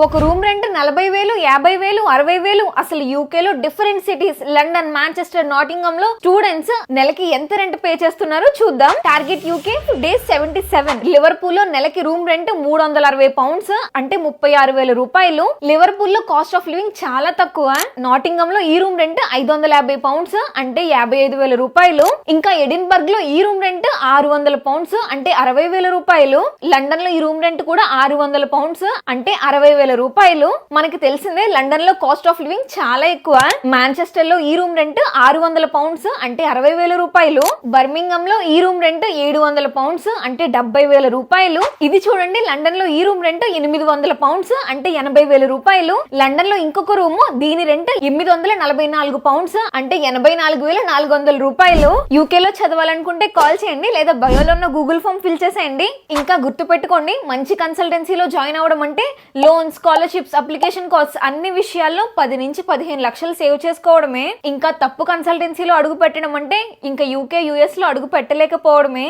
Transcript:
ఒక room rent 40,000, 50,000, 60,000. అసలు యూకేలో డిఫరెంట్ సిటీస్ లండన్, మాంచెస్టర్, నాటింగమ్ లో స్టూడెంట్స్ నెలకి ఎంత రెంట్ పే చేస్తున్నారో చూద్దాం. Target UK day 77. లివర్పూల్ లో నెలకి రూమ్ రెంట్ 360 పౌండ్స్ అంటే 36,000 రూపాయలు. లివర్పూల్ లో కాస్ట్ ఆఫ్ లివింగ్ చాలా తక్కువ. నాటింగమ్ లో ఈ రూమ్ రెంట్ 550 పౌండ్స్ అంటే 55,000 రూపాయలు. ఇంకా ఎడిన్బర్గ్ లో ఈ రూమ్ రెంట్ 600 పౌండ్స్ అంటే 60,000 రూపాయలు. లండన్ లో ఈ రూమ్ రెంట్ కూడా 600 పౌండ్స్ అంటే 60,000 రూపాయలు. మనకి తెలిసిందే లండన్ లో కాస్ట్ ఆఫ్ లివింగ్ చాలా ఎక్కువ. మాంచెస్టర్ లో ఈ రూమ్ రెంట్ 600 పౌండ్స్ అంటే 60,000 రూపాయలు. బర్మింగమ్ లో ఈ రూమ్ రెంట్ 700 పౌండ్స్ అంటే 70,000 రూపాయలు. ఇది చూడండి, లండన్ లో ఈ రూమ్ రెంట్ 800 పౌండ్స్ అంటే 80,000 రూపాయలు. లండన్ లో ఇంకొక రూమ్ దీని రెంట్ 844 పౌండ్స్ అంటే 84,400 రూపాయలు. యూకే లో చదవాలనుకుంటే కాల్ చేయండి లేదా బయోలో ఉన్న గూగుల్ ఫామ్ ఫిల్ చేసేయండి. ఇంకా గుర్తు పెట్టుకోండి, మంచి కన్సల్టెన్సీలో జాయిన్ అవడం అంటే లోన్స్, స్కాలర్షిప్స్, అప్లికేషన్ కాస్ట్ అన్ని విషయాల్లో 10 నుంచి 15 లక్షలు సేవ్ చేసుకోవడమే. ఇంకా తప్పు కన్సల్టెన్సీలో అడుగు పెట్టడం అంటే ఇంకా యూకే, యుఎస్ లో అడుగు పెట్టలేకపోవడమే.